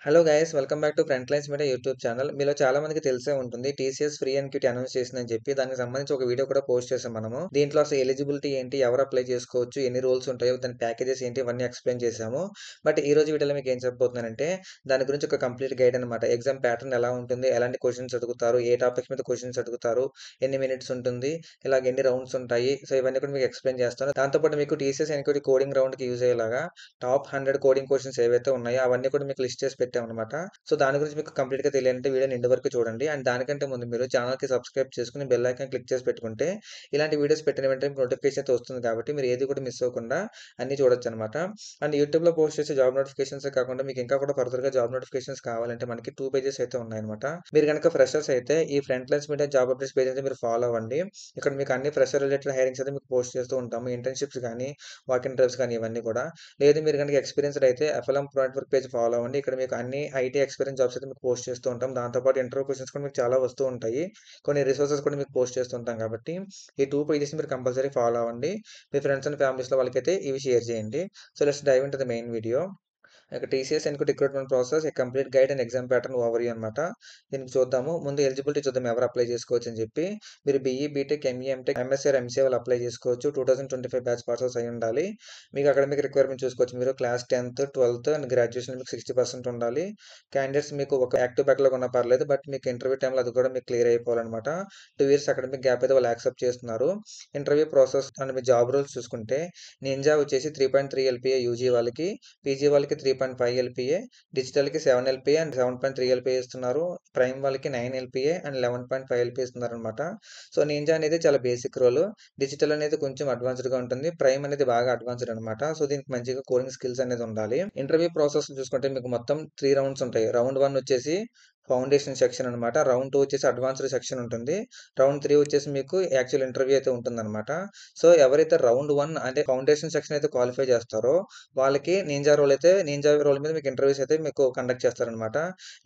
Hello guys welcome back to Front Lines media YouTube channel. మీలో చాలా మందికి తెలిసే ఉంటుంది TCS free and quit announce చేసిందని చెప్పి. దానికి సంబంధించి ఒక వీడియో కూడా పోస్ట్ చేసాం మనము. దీంట్లో అసలు ఎలిజిబిలిటీ ఏంటి, ఎవరు అప్లై చేసుకోవచ్చు, ఎన్ని రూల్స్ ఉంటాయో, దాని ప్యాకేజెస్ ఏంటి, ఇవన్నీ ఎక్స్ప్లెయిన్ చేసాము. బట్ ఈ రోజు వీడియోలో మీకు ఏం చెప్పబోతున్నానంటే దాని గురించి ఒక కంప్లీట్ గైడ్ అనమాట. ఎగ్జామ్ ప్యాటర్న్ ఎలా ఉంటుంది, ఎలాంటి క్వశ్చన్స్ అడుగుతారు, ఏ టాపిక్స్ మీద క్వశ్చన్స్ అడుగుతారు, ఎన్ని మినిట్స్ ఉంటుంది, ఇలాగ ఎన్ని రౌండ్స్ ఉంటాయి. సో ఇవన్నీ కూడా మీకు ఎక్స్ప్లెయిన్ చేస్తాను. దాంతోపాటు మీకు TCS and quit coding round కి యూజ్ అయ్యేలాగా టాప్ 100 కోడింగ్ క్వశ్చన్స్ ఏవైతే ఉన్నాయో అవన్నీ కూడా మీకు లిస్ట్ చేసి పెట్టామన్నమాట. సో దాని గురించి మీకు కంప్లీట్‌గా తెలియాలంటే వీడియోని ఎండ్ వరకు చూడండి. అండ్ దానికంటే ముందు మీరు ఛానెల్‌కి సబ్స్క్రైబ్ చేసుకొని బెల్ ఐకాన్ క్లిక్ చేసి పెట్టుకుంటే ఇలాంటి వీడియోస్ పెట్టిన వెంటనే నోటిఫికేషన్ అయితే వస్తుంది కాబట్టి మీరు ఏది కూడా మిస్ అవ్వకుండా అన్నీ చూడొచ్చనమాట. అండ్ యూట్యూబ్‌లో పోస్ట్ చేసే జాబ్ నోటిఫికేషన్సే కాకుండా మీకు ఇంకా కూడా ఫర్దర్‌గా జాబ్ నోటిఫికేషన్స్ కావాలంటే మనకి 2 పేజెస్ అయితే ఉన్నాయన్నమాట. మీరు గనక ఫ్రెషర్స్ అయితే ఈ front Lines media job updates page అయితే మీరు ఫాలో అవ్వండి. ఇక్కడ మీకు అన్ని ఫ్రెషర్ రిలేటెడ్ హైరింగ్స్ అయితే మీకు పోస్ట్ చేస్తూ ఉంటాము. ఇంటర్న్‌షిప్స్ గానీ, వాక్ ఇన్ డ్రైవ్స్ కానీ ఇవన్నీ కూడా. లేదు మీరు గనక ఎక్స్‌పీరియన్స్‌డ్ అయితే FLM project work page follow అవ్వండి. ఇక్కడ మీకు అన్ని ఐటీ ఎక్స్‌పీరియన్స్ జాబ్స్ అయితే మీకు పోస్ట్ చేస్తూ ఉంటాం. దాంతో పాటు ఇంటర్వ్యూ క్వెషన్స్ కూడా మీకు చాలా వస్తూ ఉంటాయి. కొన్ని రిసోర్సెస్ కూడా మీకు పోస్ట్ చేస్తూ ఉంటాం కాబట్టి ఈ 2 పేజెస్‌ని మీరు కంపల్సరీ ఫాలో అవ్వండి. మీ ఫ్రెండ్స్ అండ్ ఫ్యామిలీస్‌లో వాళ్ళకైతే ఇవి షేర్ చేయండి. So let's dive into the main video. ఇక TCS NQT recruitment process a complete guide and exam pattern overview అనమాట. దీనికి చూద్దాము. ముందు ఎలిజిబిలిటీ చూద్దాం ఎవరు అప్లై చేసుకోవచ్చు అని చెప్పి. మీరు BE, BTech, ME, MTech, MSc or MCA వాళ్ళు అప్లై చేసుకోవచ్చు. 2025 బ్యాచ్ పాస్ ఔట్స్ అయ్యి ఉండాలి. మీకు అకాడమిక్ రిక్వైర్మెంట్ చూసుకోవచ్చు. మీరు క్లాస్ 10థ్, 12థ్ అండ్ గ్రాడ్యుయేషన్ మీకు 60% ఉండాలి. క్యాండిడేట్స్ మీకు ఒక యాక్టివ్ బ్యాక్‌లాగ్ ఉన్నా పర్లేదు. బట్ మీకు ఇంటర్వ్యూ టైమ్‌లో అది కూడా మీకు క్లియర్ అయిపోవాలనమాట. 2 ఇయర్స్ అకాడమిక్ గ్యాప్ అయితే వాళ్ళు యాక్సెప్ట్ చేస్తున్నారు. ఇంటర్వ్యూ ప్రాసెస్ అండ్ మీ జాబ్ రోల్స్ చూసుకుంటే నింజా వచ్చేసి 3.3 ఎల్‌పీఏ యూజీ వాళ్ళకి, పీజీ వాళ్ళకి 3.5 ఎల్‌పీఏ, డిజిటల్‌కి 7 ఎల్‌పీఏ అండ్ 7.3 ఎల్‌పీఏ ఇస్తున్నారు. ప్రైమ్ వాళ్ళకి 9 ఎల్‌పీఏ అండ్ 11.5 ఎల్‌పీఏ ఇస్తున్నారనమాట. సో నింజా అనేది చాలా బేసిక్ రోల్. డిజిటల్ అనేది కొంచెం అడ్వాన్స్‌డ్‌గా ఉంటుంది. ప్రైమ్ అనేది బాగా అడ్వాన్స్‌డ్ అనమాట. సో దీనికి మంచిగా కోడింగ్ స్కిల్స్ అనేది ఉండాలి. ఇంటర్వ్యూ ప్రాసెస్ చూసుకుంటే మీకు మొత్తం 3 రౌండ్స్ ఉంటాయి. రౌండ్ 1 వచ్చేసి ఫౌండేషన్ సెక్షన్ అనమాట. రౌండ్ 2 వచ్చేసి అడ్వాన్స్‌డ్ సెక్షన్ ఉంటుంది. రౌండ్ 3 వచ్చేసి మీకు యాక్చువల్ ఇంటర్వ్యూ అయితే ఉంటుందనమాట. సో ఎవరైతే రౌండ్ 1 అంటే ఫౌండేషన్ సెక్షన్ అయితే క్వాలిఫై చేస్తారో వాళ్ళకి నింజా రోల్ మీద మీకు ఇంటర్వ్యూస్ అయితే మీకు కండక్ట్ చేస్తారనమాట.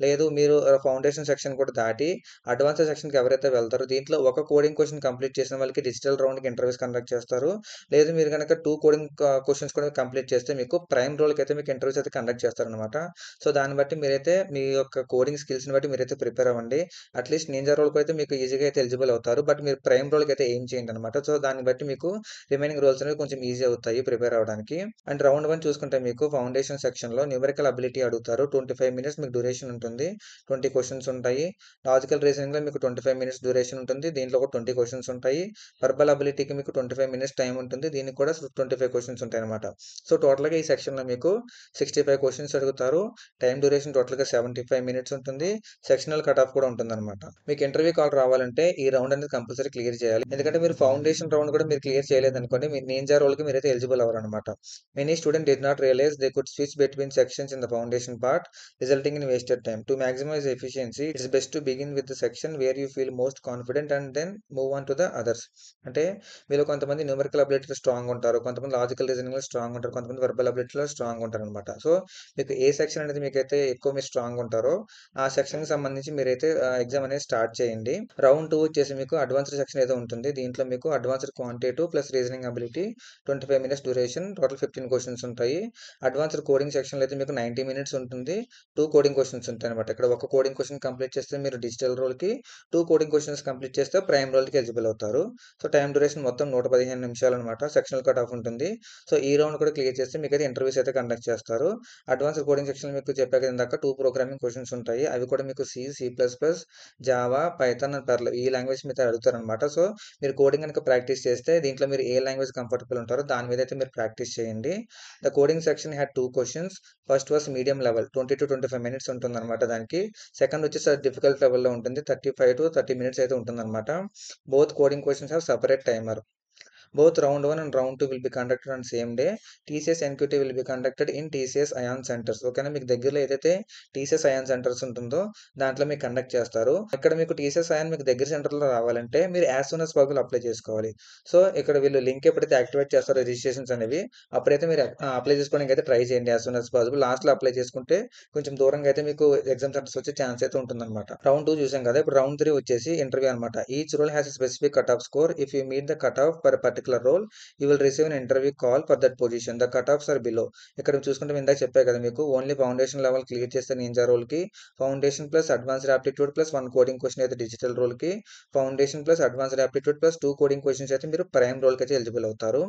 లేదు మీరు ఫౌండేషన్ సెక్షన్ కూడా దాటి అడ్వాన్స్డ్ సెక్షన్‌కి ఎవరైతే వెళ్తారో దీంట్లో ఒక కోడింగ్ క్వెషన్ కంప్లీట్ చేసిన వాళ్ళకి డిజిటల్ రౌండ్‌కి ఇంటర్వ్యూస్ కండక్ట్ చేస్తారు. లేదు మీరు గనక 2 కోడింగ్ క్వెషన్స్ కూడా కంప్లీట్ చేస్తే మీకు ప్రైమ్ రోల్‌కి అయితే మీకు ఇంటర్వ్యూస్ అయితే కండక్ట్ చేస్తారనమాట. సో దాన్ని బట్టి మీరైతే మీ యొక్క కోడింగ్ స్కిల్స్‌ని బట్టి మీరైతే ప్రిపేర్ అవ్వండి. అట్‌లీస్ట్ నింజా రోల్‌కి అయితే మీకు ఈజీగా అయితే ఎలిజిబుల్ అవుతారు. బట్ మీరు ప్రైమ్ రోల్‌కి అయితే ఎయిమ్ చేయండి అనమాట. సో దాన్ని బట్టి మీకు రిమైనింగ్ రోల్స్ అనేవి కొంచెం ఈజీ అవుతాయి ప్రిపేర్ అవ్వడానికి. అండ్ రౌండ్ 1 చూసుకుంటే మీకు ఫౌండేషన్ సెక్షన్‌లో న్యూమరికల్ అబిలిటీ అడుగుతారు. 25 మినిట్స్ మీకు డ్యూరేషన్ ఉంటుంది. 20 క్వెషన్స్ ఉంటాయి. లాజికల్ రీజనింగ్‌లో మీకు 25 మినిట్స్ డ్యూరేషన్ ఉంటుంది. దీంట్లో కూడా 20 క్వెషన్స్ ఉంటాయి. వర్బల్ అబిలిటీకి మీకు 25 మినిట్స్ టైమ్ ఉంటుంది. దీనికి కూడా 25 క్వెషన్స్ ఉంటాయన్నమాట. సో టోటల్‌గా ఈ సెక్షన్‌లో మీకు 65 క్వెషన్స్ అడుగుతారు. టైమ్ డ్యూరేషన్ టోటల్‌గా 75 మినిట్స్ ఉంటుంది. సెక్షనల్ కట్ ఆఫ్ కూడా ఉంటుందన్నమాట. మీకు ఇంటర్వ్యూ కాల్ రావాలంటే ఈ రౌండ్ అనేది కంపల్సరీ క్లియర్ చేయాలి. ఎందుకంటే మీరు ఫౌండేషన్ రౌండ్ కూడా మీరు క్లియర్ చేయలేదనుకోండి మీరు నింజా రోల్‌కి మీరైతే eligible అవ్వరన్నమాట. Many students did not realize they could switch between sections in the foundation part, resulting in wasted time. To maximize efficiency, it's best to begin with the section where you feel most confident and then move on to the others. అంటే మీలో కొంతమంది numerical అబిలిటీలో strong ఉంటారు. కొంతమంది logical రీజనింగ్‌లో strong ఉంటారు. కొంతమంది verbal అబిలిటీలో strong ఉంటారనమాట. So మీకు ఏ section అనేది మీకైతే ఎక్కువ మీరు స్ట్రాంగ్ ఉంటారో ఆ సెక్షన్‌కి సంబంధించి మీరైతే ఎగ్జామ్ అనేది స్టార్ట్ చేయండి. రౌండ్ 2 వచ్చేసి మీకు అడ్వాన్స్డ్ సెక్షన్ ఏదో ఉంటుంది. దీంట్లో మీకు advanced quantitative plus reasoning ability 25 minutes duration total 15 questions ఉంటాయి. అడ్వాన్స్డ్ కోడింగ్ సెక్షన్‌లో అయితే మీకు 90 మినిట్స్ ఉంటుంది. 2 కోడింగ్ క్వెషన్స్ ఉంటాయన్నమాట. ఇక్కడ ఒక కోడింగ్ క్వెషన్ కంప్లీట్ చేస్తే మీరు డిజిటల్ రోల్‌కి, 2 కోడింగ్ క్వెషన్స్ కంప్లీట్ చేస్తే ప్రైమ్ రోల్‌కి ఎలిజిబుల్ అవుతారు. సో టైమ్ డ్యూరేషన్ మొత్తం 115 నిమిషాలన్నమాట. సెక్షనల్ కట్ ఆఫ్ ఉంటుంది. సో ఈ రౌండ్ కూడా క్లియర్ చేస్తే మీకైతే ఇంటర్వ్యూస్ అయితే కండక్ట్ చేస్తారు. అడ్వాన్స్డ్ కోడింగ్ సెక్షన్‌లో మీకు చెప్పా కదా ఇందాక 2 ప్రోగ్రామింగ్ క్వెషన్స్ ఉంటాయి. అవి కూడా మీకు C, C plus plus, Java, Python and Perl ఈ లాంగ్వేజ్ మీద అడుగుతారనమాట. సో మీరు కోడింగ్ గనుక ప్రాక్టీస్ చేస్తే దీంట్లో మీరు ఏ లాంగ్వేజ్ కంఫర్టబుల్ ఉంటారో దాని మీద అయితే మీరు ప్రాక్టీస్ చేయండి. The coding section had 2 questions. First was medium level 20-25 minutes ఉంటుందన్నమాట దానికి. సెకండ్ వచ్చేసి డిఫికల్ట్ లెవెల్‌లో ఉంటుంది. 35-30 మినిట్స్ అయితే ఉంటుందన్నమాట. Both coding questions have separate timer. Both round 1 and round 2 will be conducted on same day. TCS NQT will be conducted in TCS ION centres. ఓకేనా మీకు దగ్గరలో ఏదైతే టీసీఎస్ అయాన్ సెంటర్స్ ఉంటుందో దాంట్లో మీకు కండక్ట్ చేస్తారు. ఇక్కడ మీకు టీసీఎస్ అయాన్ మీకు దగ్గర సెంటర్‌లో రావాలంటే మీరు as soon as possible apply చేసుకోవాలి. సో ఇక్కడ వీళ్ళు లింక్ ఎప్పుడైతే యాక్టివేట్ చేస్తారో రిజిస్ట్రేషన్స్ అనేవి అప్పుడైతే మీరు అప్లై చేసుకోవడానికి అయితే ట్రై చేయండి యాస్ సూన్ యాస్ పాసిబుల్. లాస్ట్‌లో అప్లై చేసుకుంటే కొంచెం దూరంగా అయితే మీకు ఎగ్జామ్ సెంటర్స్ వచ్చే ఛాన్స్ అయితే ఉంటుందన్నమాట. రౌండ్ 2 చూసాం కదా! ఇప్పుడు రౌండ్ 3 వచ్చేసి ఇంటర్వ్యూ అన్నమాట. Each role has a specific cut off score. If you meet the cut off for a particular particular role you will receive an interview call for that position. The cut offs are below. ఇక్కడ చూసుకుంటే నేను ఇందాక చెప్పా కదా మీకు only foundation level clear చేస్తే ninja రోల్‌కి foundation plus advanced aptitude plus 1 coding question అయితే డిజిటల్ రోల్‌కి, foundation plus advanced aptitude plus 2 coding questions అయితే మీరు ప్రైమ్ రోల్‌కైతే ఎలిజిబుల్ అవుతారు.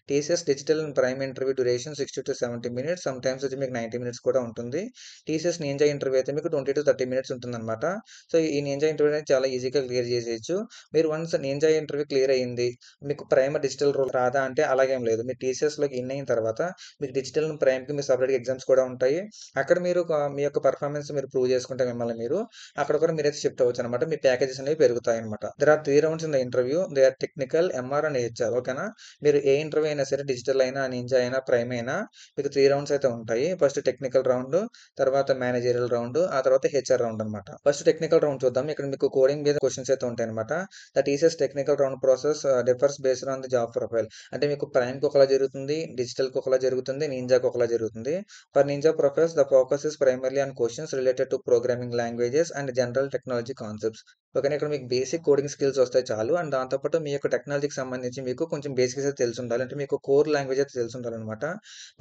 TCS digital and prime interview duration 60-70 minutes. Sometimes వచ్చి మీకు 90 మినిట్స్ కూడా ఉంటుంది. టీసీఎస్ నింజా ఇంటర్వ్యూ అయితే మీకు 20-30 మినిట్స్ ఉంటుందన్నమాట. సో, ఈ నింజా ఇంటర్వ్యూ అనేది చాలా ఈజీగా క్లియర్ చేసేయొచ్చు. మీరు వన్స్ నింజా ఇంటర్వ్యూ క్లియర్ అయింది. మీకు ప్రైమ్ డిజిటల్ రోల్ రాదా అంటే అలాగేం లేదు. మీరు టీసీఎస్‌లోకి ఇన్ అయిన తర్వాత మీకు డిజిటల్ అండ్ ప్రైమ్‌కి మీరు సెపరేట్‌గా ఎగ్జామ్స్ కూడా ఉంటాయి. అక్కడ మీరు మీ యొక్క పెర్ఫార్మన్స్ మీరు ప్రూవ్ చేసుకుంటే మిమ్మల్ని మీరు అక్కడ కూడా మీరైతే షిఫ్ట్ అవ్వచ్చనమాట. మీ ప్యాకేజెస్ అనేవి పెరుగుతాయన్నమాట. There are 3 rounds in the interview. They are technical, MR and HR. ఓకేనా? మీరు ఏ ఇంటర్వ్యూ అయినా సరే డిజిటల్ అయినా, నింజా అయినా, ప్రైమ్ అయినా మీకు 3 రౌండ్స్ అయితే ఉంటాయి. ఫస్ట్ టెక్నికల్ రౌండ్, తర్వాత మేనేజరియల్ రౌండ్, ఆ తర్వాత హెచ్ఆర్ రౌండ్ అనమాట. ఫస్ట్ టెక్నికల్ రౌండ్ చూద్దాం. ఇక్కడ మీకు కోడింగ్ మీద క్వెషన్స్ అయితే ఉంటాయన్నమాట. The TCS technical round process differs based on the job profile. అంటే మీకు ప్రైమ్‌కి ఒకలా జరుగుతుంది, డిజిటల్‌కి ఒకలా జరుగుతుంది, నింజాకి ఒకలా జరుగుతుంది. For ninja profiles the focus is primarily on questions related to programming languages and general technology concepts. ఓకేనా? ఇక్కడ మీకు బేసిక్ కోడింగ్ స్కిల్స్ వస్తాయి చాలు. అండ్ దాంతో పాటు మీ యొక్క టెక్నాలజీకి సంబంధించి మీకు కొంచెం బేసిక్స్ అయితే తెలిసుండాలి. అంటే మీకు కోర్ లాంగ్వేజ్ అయితే తెలిసుండాలనమాట.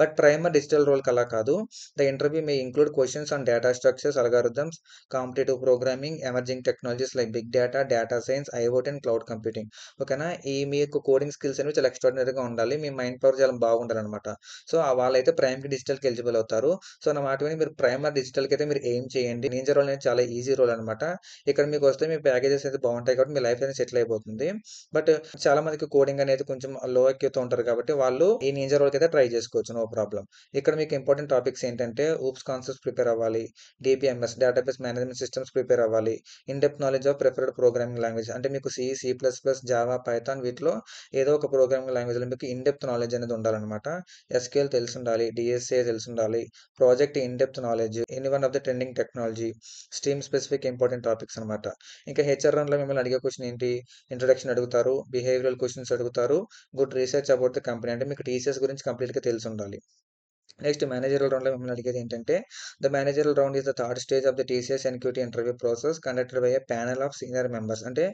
బట్ ప్రైమర్ డిజిటల్ రోల్‌కి అలా కాదు. The interview may include questions on data structures, algorithms, competitive programming, emerging technologies like big data, data science, IoT and cloud computing. ఓకేనా? ఈ మీ యొక్క కోడింగ్ స్కిల్స్ అనేవి చాలా ఎక్స్ట్రార్డినరీగా ఉండాలి. మీ మైండ్ పవర్ చాలా బాగుండాలనమాట. సో, వాళ్ళైతే ప్రైమ్‌కి, డిజిటల్‌కి ఎలిజిబుల్ అవుతారు. సో, నా మాట విని మీరు ప్రైమర్ డిజిటల్‌కి అయితే మీరు ఎయిమ్ చేయండి. నింజా రోల్ అనేది చాలా ఈజీ రోల్ అనమాట. ఇక్కడ మీకు వస్తే మీ ప్యాకేజెస్ అయితే బాగుంటాయి కాబట్టి మీ లైఫ్ అనేది సెటిల్ అయిపోతుంది. బట్ చాలా మందికి కోడింగ్ అనేది కొంచెం లో ఎక్కితో ఉంటారు కాబట్టి వాళ్ళు ఈ నింజా రోల్‌కి అయితే ట్రై చేసుకోవచ్చు. No problem. ఇక్కడ మీకు ఇంపార్టెంట్ టాపిక్స్ ఏంటంటే ఊప్స్ కాన్సెప్ట్స్ ప్రిపేర్ అవ్వాలి. DBMS database management systems prepare అవ్వాలి. In depth knowledge of preferred programming language. అంటే మీకు C, C plus plus, Java, Python వీటిలో ఏదో ఒక ప్రోగ్రామింగ్ లాంగ్వేజ్‌లో మీకు ఇన్ డెప్త్ నాలెడ్జ్ అనేది ఉండాలనమాట. ఎస్‌క్యూఎల్ తెలిసుండాలి. డీఎస్ఏ తెలిసుండాలి. Project in depth knowledge, any one of the trending technology, stream specific important topics అనమాట. ఇంకా హెచ్ఆర్ రౌండ్‌లో మిమ్మల్ని అడిగే క్వెషన్ ఏంటి? ఇంట్రొడక్షన్ అడుగుతారు. బిహేవియరల్ క్వెషన్స్ అడుగుతారు. Good research about the company. అంటే మీకు టీసీఎస్ గురించి కంప్లీట్‌గా తెలిసుండాలి. నెక్స్ట్ మేనేజరియల్ రౌండ్‌లో మిమ్మల్ని అడిగేది ఏంటంటే, the managerial round is the third stage of the TCS NQT interview process conducted by a panel of senior members. అంటే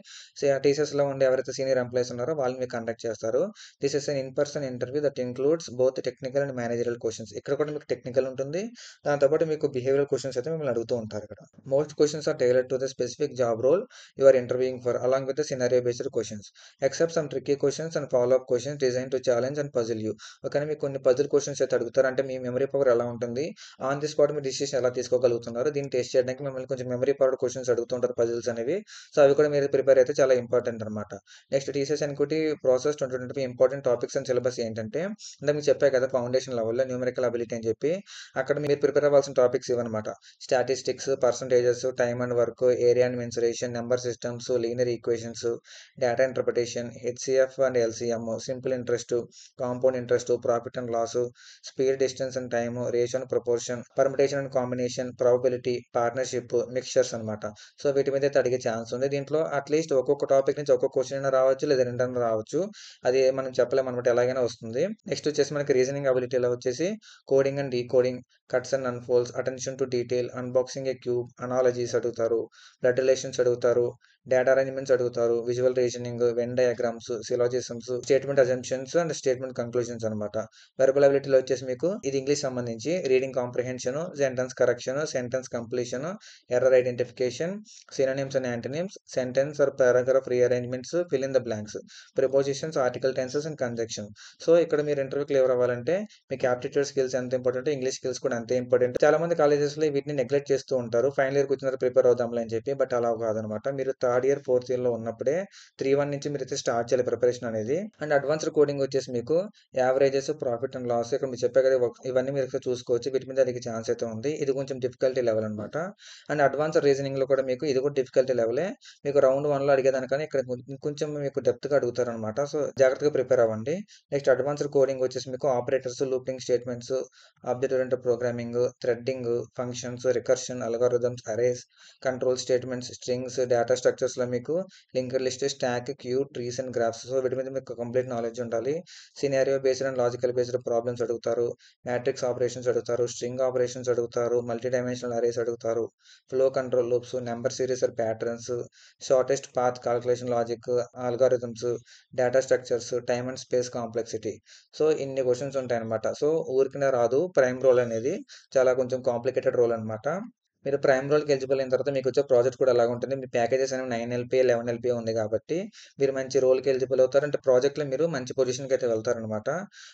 టీసీఎస్‌లో ఉండే ఎవరైతే సీనియర్ ఎంప్లాయీస్ ఉన్నారో వాళ్ళు మీకు కండక్ట్ చేస్తారు. This is an in person interview that includes both technical and managerial questions. ఇక్కడ కూడా మీకు టెక్నికల్ ఉంటుంది. దాంతో పాటు మీకు బిహేవియరల్ క్వెషన్స్ అయితే మిమ్మల్ని అడుగుతూ ఉంటారు ఇక్కడ. Most questions are tailored to the specific job role you are interviewing for along with the scenario based questions. Except some tricky questions and follow up questions designed to challenge and puzzle you. ఓకేనా? మీకు కొన్ని puzzle questions అయితే అడుగుతారు. అంటే మీ memory power ఎలా ఉంటుంది? On the spot మీరు decision ఎలా తీసుకోగలుగుతున్నారు? దీన్ని టెస్ట్ చేయడానికి మిమ్మల్ని కొంచెం మెమరీ పవర్డ్ క్వెషన్స్ అడుగుతుంటారు పజిల్స్ అనేవి. సో, అవి కూడా మీరు ప్రిపేర్ అయితే చాలా ఇంపార్టెంట్ అనమాట. Next TCS NQT process 2025 important topics and syllabus ఏంటంటే, ఇందాక మీకు చెప్పా కదా ఫౌండేషన్ లెవెల్‌లో న్యూమరికల్ అబిలిటీ అని చెప్పి, అక్కడ మీరు ప్రిపేర్ అవ్వాల్సిన టాపిక్స్ ఇవన్నమాట. Statistics, percentages, time and work, area and mensuration, number systems, linear equations, data interpretation, HCF and LCM, simple interest, compound interest, profit and loss, speed, distance and time, ratio and proportion, permutation and combination, probability, partnership, mixtures అనమాట. So, వీటి మీద అయితే అడిగే chance ఉంది. దీంట్లో at least ఒక్కొక్క topic నుంచి ఒక్కొక్క క్వెషన్ అయినా రావచ్చు. లేదా 2 అన్నా రావచ్చు. అది మనం చెప్పలేమనమాట. ఎలాగైనా వస్తుంది. నెక్స్ట్ వచ్చేసి మనకి రీజనింగ్ అబిలిటీలో వచ్చేసి coding and decoding, cuts and unfolds, attention to detail, unboxing a cube, analogies అడుగుతారు. బ్లడ్ రిలేషన్స్ అడుగుతారు. డేటా అరేంజ్‌మెంట్స్ అడుగుతారు. Visual reasoning, venn diagrams, syllogisms, statement assumptions and statement conclusions అనమాట. వెర్బల్ అబిలిటీలో వచ్చేసి మీకు ఇది ఇంగ్లీష్ సంబంధించి reading comprehension, sentence correction, sentence completion, error identification, synonyms and antonyms, sentence or paragraph rearrangements, fill in the blanks, prepositions, article tenses and conjunction. So, ఇక్కడ మీరు interview clear అవ్వాలంటే మీకు యాప్టిట్యూడ్ స్కిల్స్ ఎంత ఇంపార్టెంట్, ఇంగ్లీష్ స్కిల్స్ కూడా అంతే important. చాలా మంది కాలేజెస్‌లో వీటిని నెగ్లెక్ట్ చేస్తూ ఉంటారు. ఫైనల్ ఇయర్‌కి వచ్చిన తర్వాత ప్రిపేర్ అవుదాంలే అని చెప్పి. బట్ అలా కాదనమాట. మీరు థర్డ్ ఇయర్, ఫోర్త్ ఇయర్‌లో ఉన్నప్పుడే 3-1 నుంచి మీరైతే స్టార్ట్ చేయాలి ప్రిపరేషన్ అనేది. అండ్ అడ్వాన్స్డ్ కోడింగ్ వచ్చేసి మీకు యావరేజెస్, ప్రాఫిట్ అండ్ లాస్ ఇక్కడ మీకు చెప్పా కదా! ఇవన్నీ మీరు ఒకసారి చూసుకోవచ్చు. వీటి మీద అడిగే ఛాన్స్ అయితే ఉంది. ఇది కొంచెం డిఫికల్టీ లెవెల్ అనమాట. అండ్ అడ్వాన్స్డ్ రీజనింగ్‌లో కూడా మీకు ఇది కూడా డిఫికల్టీ లెవెలే. మీకు రౌండ్ 1లో అడిగేదానికన్నా ఇక్కడ ఇంకొంచెం మీకు డెప్త్‌గా అడుగుతారనమాట. సో, జాగ్రత్తగా ప్రిపేర్ అవ్వండి. నెక్స్ట్ అడ్వాన్స్డ్ కోడింగ్ వచ్చేసి మీకు operators, looping statements, object oriented programming, threading, functions, recursion, algorithms, arrays, control statements, strings, data structures స్ట్రక్చర్స్‌లో మీకు linked list, stack, queue, trees and graphs. So, వీటి మీద మీకు కంప్లీట్ నాలెడ్జ్ ఉండాలి. Scenario based and logical based problems అడుగుతారు. Matrix operations అడుగుతారు. String operations అడుగుతారు. Multi dimensional arrays అడుగుతారు. Flow control loops, number series or patterns, shortest path calculation logic, algorithms, data structures, time and space complexity. So, ఇన్ని questions ఉంటాయన్నమాట. So, ఊరికనే రాదు prime role అనేది. చాలా కొంచెం కాంప్లికేటెడ్ రోల్ అనమాట. మీరు ప్రైమ్ రోల్‌కి ఎలిజిబుల్ అయిన తర్వాత మీకొచ్చే ప్రాజెక్ట్ కూడా అలాగుంటుంది. మీ ప్యాకేజెస్ అనేవి 9 ఎల్‌పీఏ, 11 ఎల్‌పీఏ ఉంది కాబట్టి, మీరు మంచి రోల్‌కి ఎలిజిబుల్ అవుతారు. అంటే ప్రాజెక్ట్‌లో మీరు మంచి పొజిషన్‌కైతే వెళ్తారనమాట.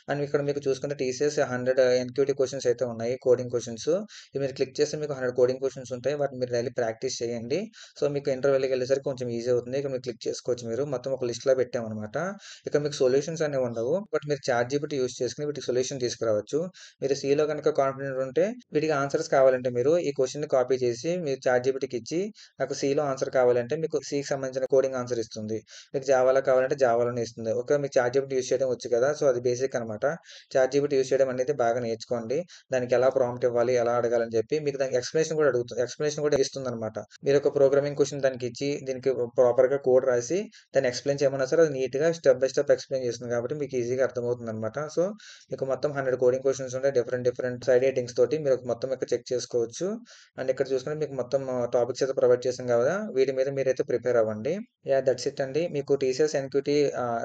అండ్ ఇక్కడ మీకు చూసుకుంటే టీసీఎస్ 100 ఎన్‌క్యూటీ క్వెషన్స్ అయితే ఉన్నాయి. Coding questions. ఇవి మీరు క్లిక్ చేస్తే మీకు 100 కోడింగ్ క్వెషన్స్ ఉంటాయి. వాటిని మీరు డైలీ ప్రాక్టీస్ చేయండి. సో, మీకు ఇంటర్వ్యూ‌లకి వెళ్ళేసరికి కొంచెం ఈజీ అవుతుంది. ఇక్కడ మీరు క్లిక్ చేసుకోవచ్చు మీరు. మొత్తం ఒక లిస్ట్‌లా పెట్టామనమాట. ఇక్కడ మీకు సొల్యూషన్స్ అనేవి ఉండవు. బట్ మీరు చాట్‌జీపీటీ యూజ్ చేసుకొని వీటికి సొల్యూషన్ తీసుకురావచ్చు. మీరు సీలో గనుక కాన్ఫిడెంట్ ఉంటే వీటికి ఆన్సర్స్ కావాలంటే మీరు ఈ క్వెషన్‌ని కాపీ చేసి మీరు చాట్‌జీపీటీకి ఇచ్చి నాకు సీలో ఆన్సర్ కావాలంటే మీకు సీకి సంబంధించిన కోడింగ్ ఆన్సర్ ఇస్తుంది. మీకు జావాలో కావాలంటే జావాలోనే ఇస్తుంది. ఓకే. మీకు చాట్‌జీపీటీ యూజ్ చేయడం వచ్చు కదా! సో, అది బేసిక్ అనమాట. చాట్‌జీపీటీ యూజ్ చేయడం అనేది బాగా నేర్చుకోండి. దానికి ఎలా ప్రాంప్ట్ ఇవ్వాలి, ఎలా అడగాలని చెప్పి మీకు దానికి ఎక్స్‌ప్లనేషన్ కూడా ఇస్తుందనమాట. మీరు ఒక ప్రోగ్రామింగ్ క్వెషన్ దానికిచ్చి దీనికి ప్రాపర్‌గా కోడ్ రాసి దాన్ని ఎక్స్‌ప్లెయిన్ చేయమన్నా సరే అది నీట్‌గా స్టెప్ బై స్టెప్ ఎక్స్‌ప్లెయిన్ చేస్తుంది కాబట్టి మీకు ఈజీగా అర్థమవుతుందనమాట. సో, మీకు మొత్తం 100 కోడింగ్ క్వెషన్స్ ఉంటాయి. డిఫరెంట్ సైడ్ హెడ్డింగ్స్ తోటి మీరు మొత్తం ఇక్కడ చెక్ చేసుకోవచ్చు. అండ్ ఇక్కడ చూసుకుంటే మీకు మొత్తం టాపిక్స్ అయితే ప్రొవైడ్ చేసాం కదా! వీటి మీద మీరైతే ప్రిపేర్ అవ్వండి. యాహ్! దట్స్ ఇట్ అండి. మీకు TCS NQT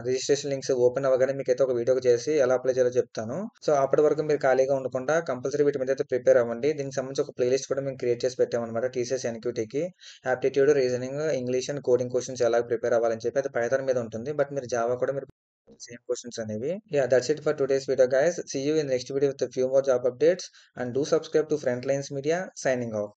registration links open అవ్వగానే మీకైతే ఒక వీడియో చేసి ఎలా అప్లై చేయాలో చెప్తాను. సో, అప్పటి వరకు మీరు ఖాళీగా ఉండకుండా కంపల్సరీ వీటి మీద అయితే ప్రిపేర్ అవ్వండి. దీనికి సంబంధించి ఒక ప్లేలిస్ట్ కూడా మేము క్రియేట్ చేసి పెట్టామనమాట టీసీఎస్ ఎన్‌క్యూటీకి. Aptitude, reasoning, English and coding questions ఎలా ప్రిపేర్ అవ్వాలని చెప్పి అది పైథాన్ మీద ఉంటుంది. బట్ మీరు జావా కూడా మీరు సేమ్ క్వెషన్స్ అనేవి. Yeah! That's it for today's video guys. See you in next video with few more job updates and do subscribe to Front Lines Media. Signing of.